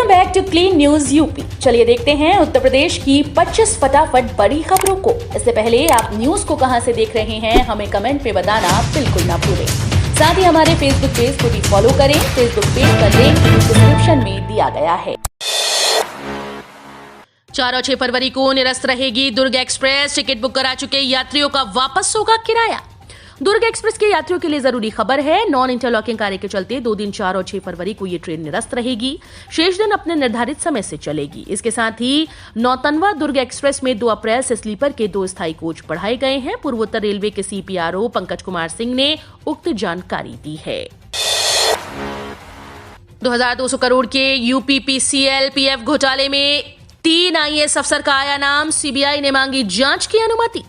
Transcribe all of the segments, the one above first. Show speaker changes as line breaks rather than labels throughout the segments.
Welcome back to clean news UP. चलिए देखते हैं उत्तर प्रदेश की 25 फटाफट बड़ी खबरों को। इससे पहले आप न्यूज को कहां से देख रहे हैं हमें कमेंट में बताना बिल्कुल ना भूलें। साथ ही हमारे फेसबुक पेज को भी फॉलो करें। फेसबुक पेज का लिंक डिस्क्रिप्शन में दिया गया है।
4 और 6 फरवरी को निरस्त रहेगी दुर्ग एक्सप्रेस। टिकट बुक करा चुके यात्रियों का वापस होगा किराया। दुर्ग एक्सप्रेस के यात्रियों के लिए जरूरी खबर है। नॉन इंटरलॉकिंग कार्य के चलते 2 दिन 4 और 6 फरवरी को ये ट्रेन निरस्त रहेगी। शेष दिन अपने निर्धारित समय से चलेगी। इसके साथ ही नौतनवा दुर्ग एक्सप्रेस में 2 अप्रैल से स्लीपर के 2 स्थायी कोच बढ़ाए गए हैं। पूर्वोत्तर रेलवे के CPRO पंकज कुमार सिंह ने उक्त जानकारी दी है। 2200 करोड़ के UPPCL PF घोटाले में 3 IAS अफसर का आया नाम। CBI ने मांगी जांच की अनुमति।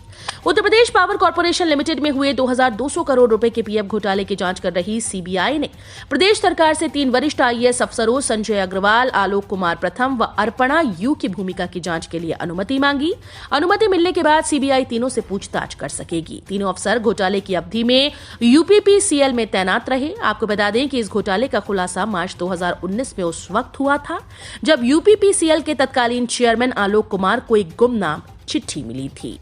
Uttar Pradesh power corporation limited में हुए 2200 करोड़ रुपए के PF घोटाले की जांच कर रही CBI ने प्रदेश सरकार से 3 वरिष्ठ IAS अफसरों संजय अग्रवाल, आलोक कुमार प्रथम व अर्पणा यू की भूमिका की जांच के लिए अनुमति मांगी। अनुमति मिलने के बाद CBI तीनों से पूछताछ कर सकेगी। तीनों अफसर घोटाले की अवधि में UPPCL में तैनात रहे। आपको बता दें कि इस घोटाले का खुलासा मार्च 2019 में उस वक्त हुआ था जब UPPCL के तत्कालीन चेयरमैन आलोक कुमार को एक गुमनाम चिट्ठी मिली थी।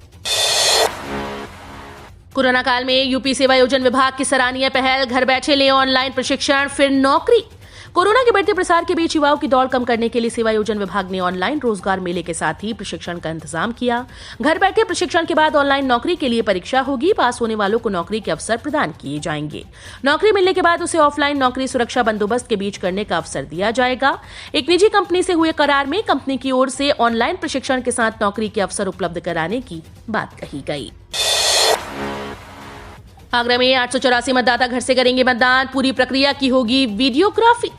कोरोना काल में यूपी सेवा योजन विभाग की सराहनीय पहल। घर बैठे ले ऑनलाइन प्रशिक्षण फिर नौकरी। कोरोना के बढ़ते प्रसार के बीच युवाओं की दौड़ कम करने के लिए सेवा योजन विभाग ने ऑनलाइन रोजगार मेले के साथ ही प्रशिक्षण का इंतजाम किया। घर बैठे प्रशिक्षण के बाद ऑनलाइन नौकरी के लिए परीक्षा होगी। पास होने वालों को नौकरी के अवसर प्रदान किए जाएंगे। नौकरी मिलने के बाद उसे ऑफलाइन नौकरी सुरक्षा बंदोबस्त के बीच करने का अवसर दिया जाएगा। एक निजी कंपनी से हुए करार में कंपनी की ओर से ऑनलाइन प्रशिक्षण के साथ नौकरी के अवसर उपलब्ध कराने की बात कही गई। आगरा में 884 मतदाता घर से करेंगे मतदान। पूरी प्रक्रिया की होगी वीडियोग्राफी।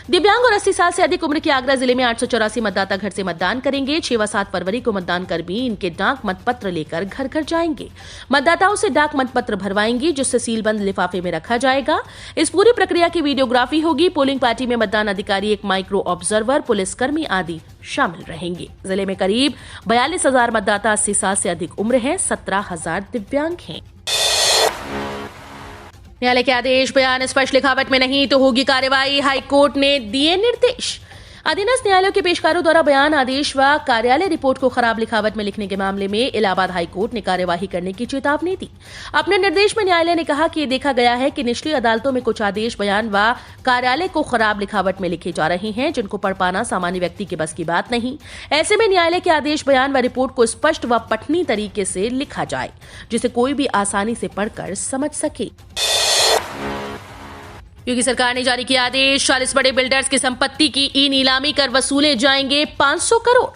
दिव्यांग और 80 साल से अधिक उम्र के आगरा जिले में 884 मतदाता घर से मतदान करेंगे। 6 व 7 फरवरी को मतदान कर्मी इनके डाक मतपत्र लेकर घर घर जाएंगे। मतदाताओं से डाक मतपत्र भरवाएंगे जिससे सीलबंद लिफाफे में रखा जाएगा। इस पूरी प्रक्रिया की वीडियोग्राफी होगी। पोलिंग पार्टी में मतदान अधिकारी, एक माइक्रो ऑब्जर्वर, पुलिसकर्मी आदि शामिल रहेंगे। जिले में करीब 42,000 मतदाता 80 साल से अधिक उम्र है। 17,000 दिव्यांग हैं। न्यायालय के आदेश बयान स्पष्ट लिखावट में नहीं तो होगी कार्रवाई। हाईकोर्ट ने दिए निर्देश। अधीनस्थ न्यायालयों के पेशकारों द्वारा बयान, आदेश व कार्यालय रिपोर्ट को खराब लिखावट में लिखने के मामले में इलाहाबाद हाईकोर्ट ने कार्यवाही करने की चेतावनी दी। अपने निर्देश में न्यायालय ने कहा कि ये देखा गया है कि निचली अदालतों में कुछ आदेश, बयान व कार्यालय को खराब लिखावट में लिखे जा रहे हैं जिनको पढ़ पाना सामान्य व्यक्ति के बस की बात नहीं। ऐसे में न्यायालय के आदेश, बयान व रिपोर्ट को स्पष्ट व पठनीय तरीके से लिखा जाए जिसे कोई भी आसानी से पढ़कर समझ सके। योगी सरकार ने जारी किया आदेश। 40 बड़े बिल्डर्स की संपत्ति की ई-नीलामी कर वसूले जाएंगे 500 करोड़।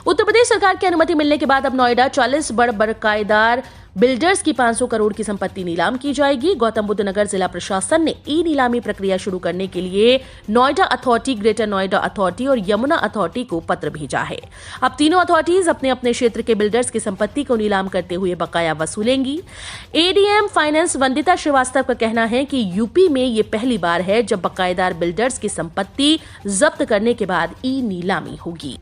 उत्तर प्रदेश सरकार की अनुमति मिलने के बाद अब नोएडा 40 बकायेदार बिल्डर्स की 500 करोड़ की संपत्ति नीलाम की जाएगी। गौतम बुद्ध नगर जिला प्रशासन ने ई नीलामी प्रक्रिया शुरू करने के लिए Noida authority, greater Noida authority और यमुना अथॉरिटी को पत्र भेजा है। अब तीनों अथॉरिटीज अपने अपने क्षेत्र के बिल्डर्स की संपत्ति को नीलाम करते हुए बकाया वसूलेंगी। ADM फाइनेंस वंदिता श्रीवास्तव का कहना है कि यूपी में ये पहली बार है जब बकायेदार बिल्डर्स की संपत्ति जब्त करने के बाद ई नीलामी होगी।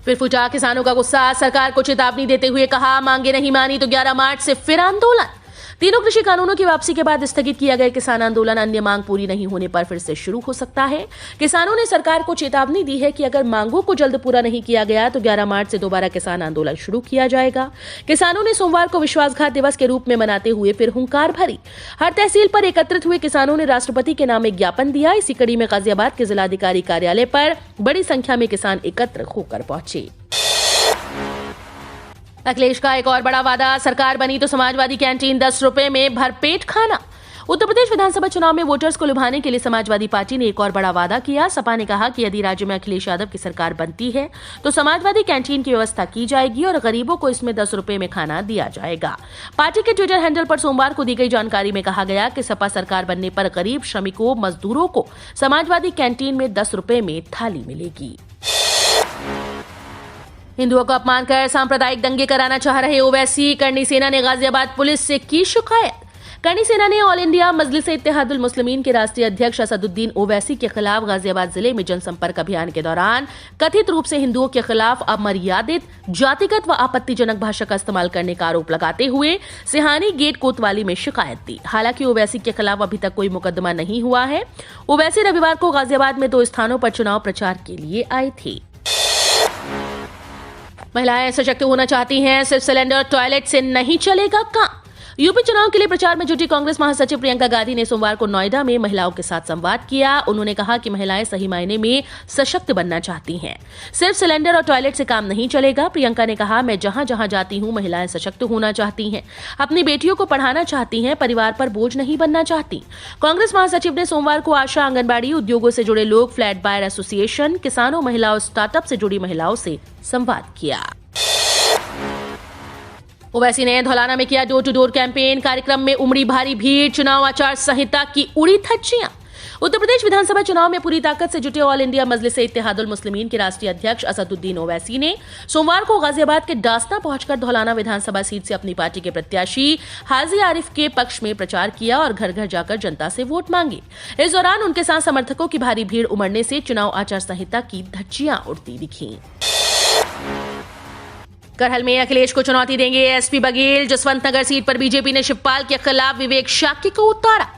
फिर फूटा किसानों का गुस्सा। सरकार को चेतावनी देते हुए कहा, मांगे नहीं मानी तो 11 मार्च से फिर आंदोलन। तीनों कृषि कानूनों की वापसी के बाद स्थगित किया गया किसान आंदोलन अन्य मांग पूरी नहीं होने पर फिर से शुरू हो सकता है। किसानों ने सरकार को चेतावनी दी है कि अगर मांगों को जल्द पूरा नहीं किया गया तो 11 मार्च से दोबारा किसान आंदोलन शुरू किया जाएगा। किसानों ने सोमवार को विश्वासघात दिवस के रूप में मनाते हुए फिर हुंकार भरी। हर तहसील पर एकत्रित हुए किसानों ने राष्ट्रपति के नाम एक ज्ञापन दिया। इसी कड़ी में गाजियाबाद के जिलाधिकारी कार्यालय पर बड़ी संख्या में किसान एकत्र होकर पहुंचे। अखिलेश का एक और बड़ा वादा, सरकार बनी तो समाजवादी कैंटीन 10 रुपए में भरपेट खाना। उत्तर प्रदेश विधानसभा चुनाव में वोटर्स को लुभाने के लिए समाजवादी पार्टी ने एक और बड़ा वादा किया। सपा ने कहा कि यदि राज्य में अखिलेश यादव की सरकार बनती है तो समाजवादी कैंटीन की व्यवस्था की जाएगी और गरीबों को इसमें 10 रुपए में खाना दिया जाएगा। पार्टी के ट्विटर हैंडल पर सोमवार को दी गई जानकारी में कहा गया कि सपा सरकार बनने पर गरीब श्रमिकों, मजदूरों को समाजवादी कैंटीन में 10 रुपए में थाली मिलेगी। हिंदुओं को अपमान कर सांप्रदायिक दंगे कराना चाह रहे ओवैसी, करनी सेना ने गाजियाबाद पुलिस से की शिकायत। करनी सेना ने ऑल इंडिया मजलिस इत्तेहादुल मुस्लिमीन के राष्ट्रीय अध्यक्ष असदुद्दीन ओवैसी के खिलाफ गाजियाबाद जिले में जनसंपर्क अभियान के दौरान कथित रूप से हिंदुओं के खिलाफ अमर्यादित, जातिगत व आपत्तिजनक भाषा का इस्तेमाल करने का आरोप लगाते हुए सिहानी गेट कोतवाली में शिकायत दी। हालांकि ओवैसी के खिलाफ अभी तक कोई मुकदमा नहीं हुआ है। ओवैसी रविवार को गाजियाबाद में 2 स्थानों पर चुनाव प्रचार के लिए आए थे। महिलाएं सशक्त होना चाहती हैं, सिर्फ सिलेंडर टॉयलेट से नहीं चलेगा काम। यूपी चुनाव के लिए प्रचार में जुटी कांग्रेस महासचिव प्रियंका गांधी ने सोमवार को नोएडा में महिलाओं के साथ संवाद किया। उन्होंने कहा कि महिलाएं सही मायने में सशक्त बनना चाहती हैं, सिर्फ सिलेंडर और टॉयलेट से काम नहीं चलेगा। प्रियंका ने कहा, मैं जहां जहां जाती हूं महिलाएं सशक्त होना चाहती हैं, अपनी बेटियों को पढ़ाना चाहती हैं, परिवार पर बोझ नहीं बनना चाहती। कांग्रेस महासचिव ने सोमवार को आशा, आंगनबाड़ी, उद्योगों से जुड़े लोग, फ्लैट बायर एसोसिएशन, किसानों, महिलाओं, स्टार्टअप से जुड़ी महिलाओं से संवाद किया। ओवैसी ने धौलाना में किया डोर टू डोर कैंपेन। कार्यक्रम में उमड़ी भारी भीड़, चुनाव आचार संहिता की उड़ी धज्जियां। उत्तर प्रदेश विधानसभा चुनाव में पूरी ताकत से जुटे ऑल इंडिया मजलिस इत्तेहादुल मुस्लिमीन के राष्ट्रीय अध्यक्ष असदुद्दीन ओवैसी ने सोमवार को गाजियाबाद के डासना पहुंचकर धौलाना विधानसभा सीट से अपनी पार्टी के प्रत्याशी हाजी आरिफ के पक्ष में प्रचार किया और घर घर जाकर जनता से वोट मांगे। इस दौरान उनके साथ समर्थकों की भारी भीड़ उमड़ने से चुनाव आचार संहिता की धज्जियां उड़ती दिखी। करहल में अखिलेश को चुनौती देंगे एसपी बघेल। जसवंत नगर सीट पर बीजेपी ने शिवपाल के खिलाफ विवेक शाक्य को उतारा।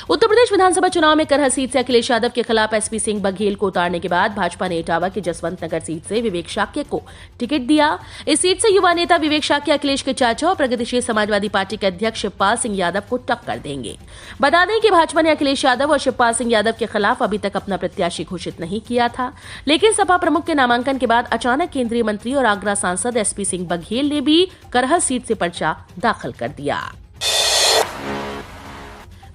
उत्तर प्रदेश विधानसभा चुनाव में करहल सीट से अखिलेश यादव के खिलाफ एसपी सिंह बघेल को उतारने के बाद भाजपा ने इटावा की जसवंत नगर सीट से विवेक शाक्य को टिकट दिया। इस सीट से युवा नेता विवेक शाक्य अखिलेश के चाचा और प्रगतिशील समाजवादी पार्टी के अध्यक्ष शिवपाल सिंह यादव को टक्कर देंगे। बता दें कि भाजपा ने अखिलेश यादव और शिवपाल सिंह यादव के खिलाफ अभी तक अपना प्रत्याशी घोषित नहीं किया था, लेकिन सपा प्रमुख के नामांकन के बाद अचानक केंद्रीय मंत्री और आगरा सांसद एसपी सिंह बघेल ने भी करहल सीट से पर्चा दाखिल कर दिया।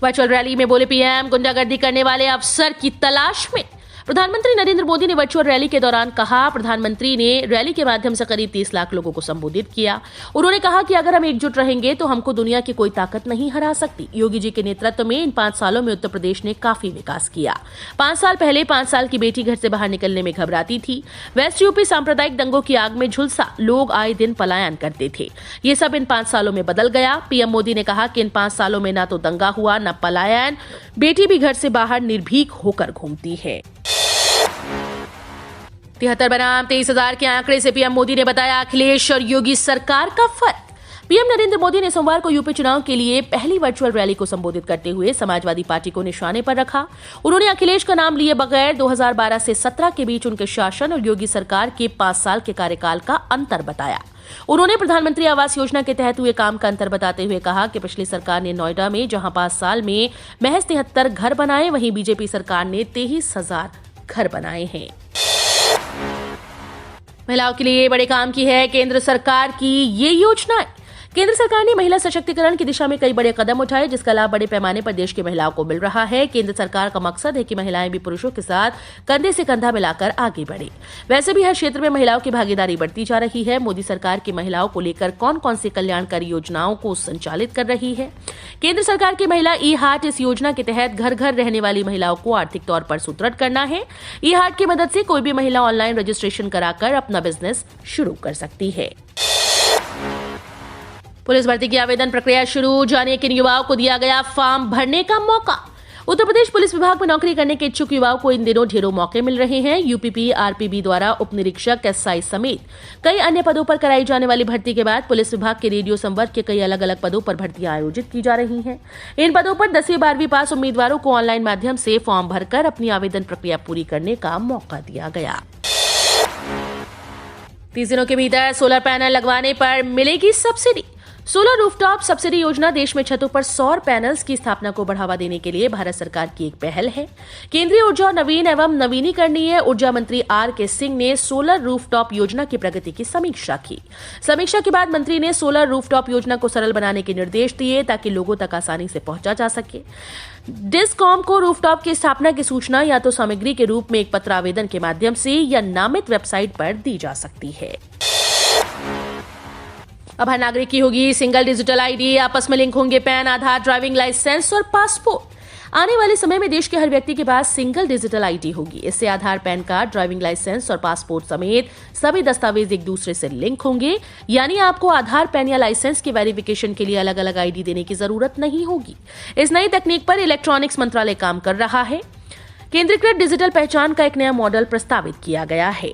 वर्चुअल रैली में बोले पीएम, गुंडागर्दी करने वाले अफसर की तलाश में। प्रधानमंत्री नरेंद्र मोदी ने वर्चुअल रैली के दौरान कहा, प्रधानमंत्री ने रैली के माध्यम से करीब 30 लाख लोगों को संबोधित किया। उन्होंने कहा कि अगर हम एकजुट रहेंगे तो हमको दुनिया की कोई ताकत नहीं हरा सकती। योगी जी के नेतृत्व में इन 5 सालों में उत्तर प्रदेश ने काफी विकास किया। 5 साल पहले 5 साल की बेटी घर से बाहर निकलने में घबराती थी। वेस्ट यूपी सांप्रदायिक दंगों की आग में झुलसा, लोग आए दिन पलायन करते थे। ये सब इन 5 सालों में बदल गया। पीएम मोदी ने कहा कि इन 5 सालों में न तो दंगा हुआ, न पलायन, बेटी भी घर से बाहर निर्भीक होकर घूमती है। 73 बनाम 23,000 के आंकड़े से पीएम मोदी ने बताया अखिलेश और योगी सरकार का फर्क। पीएम नरेंद्र मोदी ने सोमवार को यूपी चुनाव के लिए पहली वर्चुअल रैली को संबोधित करते हुए समाजवादी पार्टी को निशाने पर रखा। उन्होंने अखिलेश का नाम लिए बगैर 2012 से 17 के बीच उनके शासन और योगी सरकार के 5 साल के कार्यकाल का अंतर बताया। उन्होंने प्रधानमंत्री आवास योजना के तहत हुए काम का अंतर बताते हुए कहा कि पिछली सरकार ने नोएडा में जहां 5 साल में महज 73 घर बनाए, वहीं बीजेपी सरकार ने 23,000 घर बनाए हैं। महिलाओं के लिए बड़े काम की है केंद्र सरकार की ये योजनाएं। केंद्र सरकार ने महिला सशक्तिकरण की दिशा में कई बड़े कदम उठाए, जिसका लाभ बड़े पैमाने पर देश की महिलाओं को मिल रहा है। केंद्र सरकार का मकसद है कि महिलाएं भी पुरुषों के साथ कंधे से कंधा मिलाकर आगे बढ़े। वैसे भी हर क्षेत्र में महिलाओं की भागीदारी बढ़ती जा रही है। मोदी सरकार की महिलाओं को लेकर कौन कौन सी कल्याणकारी योजनाओं को संचालित कर रही है। केंद्र सरकार की महिला ई हाट इस योजना के तहत घर घर रहने वाली महिलाओं को आर्थिक तौर पर सुदृढ़ करना है। ई हाट की मदद से कोई भी महिला ऑनलाइन रजिस्ट्रेशन कराकर अपना बिजनेस शुरू कर सकती है। पुलिस भर्ती की आवेदन प्रक्रिया शुरू, जानिए किन युवाओं को दिया गया फॉर्म भरने का मौका। उत्तर प्रदेश पुलिस विभाग में नौकरी करने के इच्छुक युवाओं को इन दिनों ढेरों मौके मिल रहे हैं। यूपीपी आरपीबी द्वारा उप निरीक्षक, एसआई समेत कई अन्य पदों पर कराई जाने वाली भर्ती के बाद पुलिस विभाग के रेडियो संवर्ग के कई अलग अलग पदों पर भर्तियां आयोजित की जा रही हैं। इन पदों पर 10वीं 12वीं पास उम्मीदवारों को ऑनलाइन माध्यम से फॉर्म भरकर अपनी आवेदन प्रक्रिया पूरी करने का मौका दिया गया। 30 दिनों के भीतर सोलर पैनल लगवाने पर मिलेगी सब्सिडी। सोलर रूफटॉप सब्सिडी योजना देश में छतों पर सौर पैनल्स की स्थापना को बढ़ावा देने के लिए भारत सरकार की एक पहल है। केंद्रीय ऊर्जा और नवीन एवं नवीनीकरणीय ऊर्जा मंत्री आर.के. सिंह ने सोलर रूफटॉप योजना की प्रगति की समीक्षा की। समीक्षा के बाद मंत्री ने सोलर रूफटॉप योजना को सरल बनाने के निर्देश दिए ताकि लोगों तक आसानी से पहुंचा जा सके। डिस्कॉम को रूफटॉप की स्थापना की सूचना या तो सामग्री के रूप में एक पत्र आवेदन के माध्यम से या नामित वेबसाइट पर दी जा सकती है। अब हर नागरिक की होगी सिंगल डिजिटल आईडी। आपस में लिंक होंगे पैन, आधार, ड्राइविंग लाइसेंस और पासपोर्ट। आने वाले समय में देश के हर व्यक्ति के पास सिंगल डिजिटल आईडी होगी। इससे आधार, पैन कार्ड, ड्राइविंग लाइसेंस और पासपोर्ट समेत सभी दस्तावेज एक दूसरे से लिंक होंगे। यानी आपको आधार, पैन या लाइसेंस की वेरिफिकेशन के लिए अलग अलग आईडी देने की जरूरत नहीं होगी। इस नई तकनीक पर इलेक्ट्रॉनिक्स मंत्रालय काम कर रहा है। केंद्रीकृत डिजिटल पहचान का एक नया मॉडल प्रस्तावित किया गया है।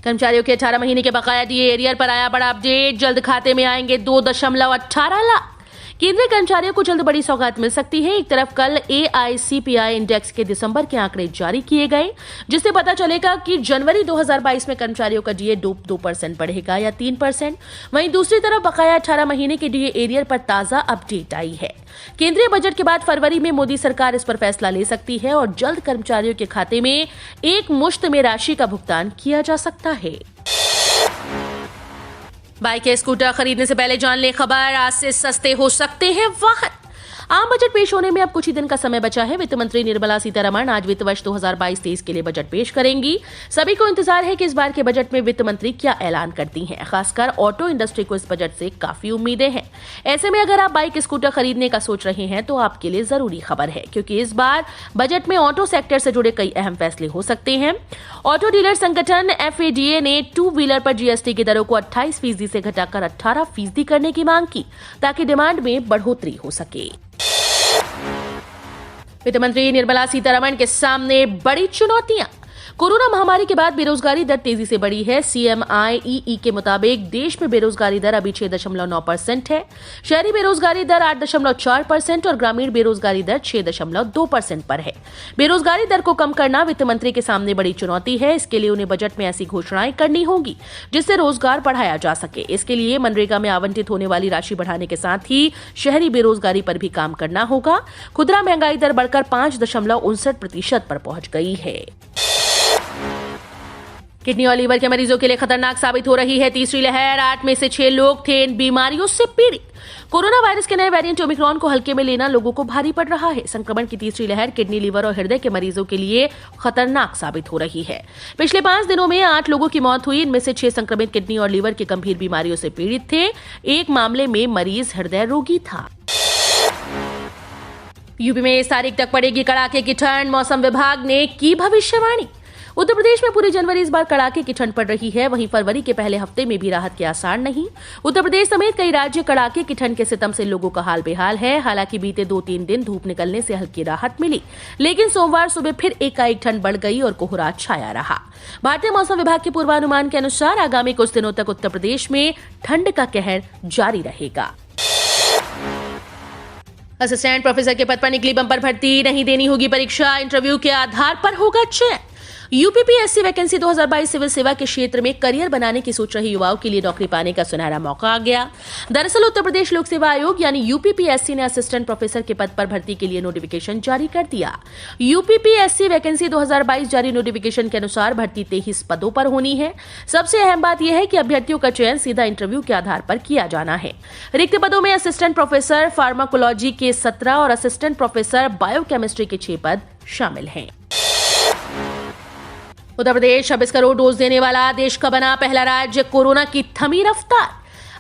कर्मचारियों के 18 महीने के बकाया डीए एरियर पर आया बड़ा अपडेट। जल्द खाते में आएंगे 2.18 लाख। केंद्रीय कर्मचारियों को जल्द बड़ी सौगात मिल सकती है। एक तरफ कल AICPI इंडेक्स के दिसंबर के आंकड़े जारी किए गए, जिससे पता चलेगा कि जनवरी 2022 में कर्मचारियों का डीए 2% बढ़ेगा या 3%। वहीं दूसरी तरफ बकाया 18 महीने के डीए एरियर पर ताजा अपडेट आई है। केंद्रीय बजट के बाद फरवरी में मोदी सरकार इस पर फैसला ले सकती है और जल्द कर्मचारियों के खाते में एक मुश्त में राशि का भुगतान किया जा सकता है। बाइक या स्कूटर खरीदने से पहले जान ले खबर, आज से सस्ते हो सकते हैं वाहन। आम बजट पेश होने में अब कुछ ही दिन का समय बचा है। वित्त मंत्री निर्मला सीतारमण आज वित्त वर्ष 2022-23 के लिए बजट पेश करेंगी। सभी को इंतजार है कि इस बार के बजट में वित्त मंत्री क्या ऐलान करती हैं। खासकर ऑटो इंडस्ट्री को इस बजट से काफी उम्मीदें हैं। ऐसे में अगर आप बाइक, स्कूटर खरीदने का सोच रहे हैं तो आपके लिए जरूरी खबर है, क्योंकि इस बार बजट में ऑटो सेक्टर से जुड़े कई अहम फैसले हो सकते हैं। ऑटो डीलर संगठन FADA ने 2 व्हीलर पर GST की दरों को 28% से घटाकर 18% करने की मांग की, ताकि डिमांड में बढ़ोतरी हो सके। वित्त मंत्री निर्मला सीतारमण के सामने बड़ी चुनौतियां। कोरोना महामारी के बाद बेरोजगारी दर तेजी से बढ़ी है। CMIEE के मुताबिक देश में बेरोजगारी दर अभी 6.9% है। शहरी बेरोजगारी दर 8.4% और ग्रामीण बेरोजगारी दर 6.2% पर है। बेरोजगारी दर को कम करना वित्त मंत्री के सामने बड़ी चुनौती है। इसके लिए उन्हें बजट में ऐसी घोषणाएं करनी होगी जिससे रोजगार बढ़ाया जा सके। इसके लिए मनरेगा में आवंटित होने वाली राशि बढ़ाने के साथ ही शहरी बेरोजगारी पर भी काम करना होगा। खुदरा महंगाई दर बढ़कर 5.59% पर पहुंच गई है। किडनी और लीवर के मरीजों के लिए खतरनाक साबित हो रही है तीसरी लहर। 8 में से 6 लोग थे इन बीमारियों से पीड़ित। कोरोना वायरस के नए वेरिएंट ओमिक्रॉन को हल्के में लेना लोगों को भारी पड़ रहा है। संक्रमण की तीसरी लहर किडनी, लीवर और हृदय के मरीजों के लिए खतरनाक साबित हो रही है। पिछले 5 दिनों में 8 लोगों की मौत हुई। इनमें से 6 संक्रमित किडनी और लीवर की गंभीर बीमारियों से पीड़ित थे। एक मामले में मरीज हृदय रोगी था। यूपी में इस तारीख तक पड़ेगी कड़ाके की ठंड। मौसम विभाग ने की भविष्यवाणी। उत्तर प्रदेश में पूरी जनवरी इस बार कड़ाके की ठंड पड़ रही है। वहीं फरवरी के पहले हफ्ते में भी राहत के आसार नहीं। उत्तर प्रदेश समेत कई राज्य कड़ाके की ठंड के सितम से लोगों का हाल बेहाल है। हालांकि बीते 2-3 दिन धूप निकलने से हल्की राहत मिली, लेकिन सोमवार सुबह फिर एकाएक ठंड बढ़ गई और कोहरा छाया रहा। भारतीय मौसम विभाग के पूर्वानुमान के अनुसार आगामी कुछ दिनों तक उत्तर प्रदेश में ठंड का कहर जारी रहेगा। असिस्टेंट प्रोफेसर के पद पर निकली बंपर भर्ती, नहीं देनी होगी परीक्षा, इंटरव्यू के आधार पर होगा चयन। यूपीपीएससी वैकेंसी 2022 सिविल सेवा के क्षेत्र में करियर बनाने की सोच रहे युवाओं के लिए नौकरी पाने का सुनहरा मौका आ गया। दरअसल उत्तर प्रदेश लोक सेवा आयोग यानी यूपीपीएससी ने असिस्टेंट प्रोफेसर के पद पर भर्ती के लिए नोटिफिकेशन जारी कर दिया। यूपीपीएससी वैकेंसी 2022 जारी नोटिफिकेशन के अनुसार भर्ती 23 पदों पर होनी है। सबसे अहम बात यह है कि अभ्यर्थियों का चयन सीधा इंटरव्यू के आधार पर किया जाना है। रिक्त पदों में असिस्टेंट प्रोफेसर फार्माकोलॉजी के 17 और असिस्टेंट प्रोफेसर बायोकेमिस्ट्री के 6 पद शामिल हैं। उत्तर प्रदेश 26 करोड़ डोज देने वाला देश का बना पहला राज्य। कोरोना की थमी रफ्तार।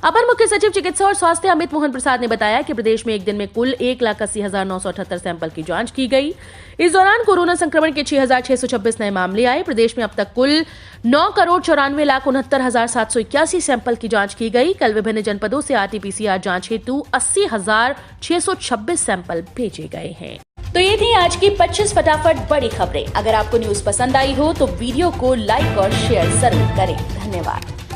अपर मुख्य सचिव चिकित्सा और स्वास्थ्य अमित मोहन प्रसाद ने बताया कि प्रदेश में एक दिन में कुल 1,80,978 सैंपल की जांच की गई। इस दौरान कोरोना संक्रमण के 6,626 नए मामले आए। प्रदेश में अब तक कुल 9,94,69,781 सैंपल की जांच की गई। कल विभिन्न जनपदों से RT-PCR जांच हेतु 80,626 सैंपल भेजे गए हैं।
तो ये थी आज की 25 फटाफट बड़ी खबरें। अगर आपको न्यूज पसंद आई हो तो वीडियो को लाइक और शेयर जरूर करें। धन्यवाद।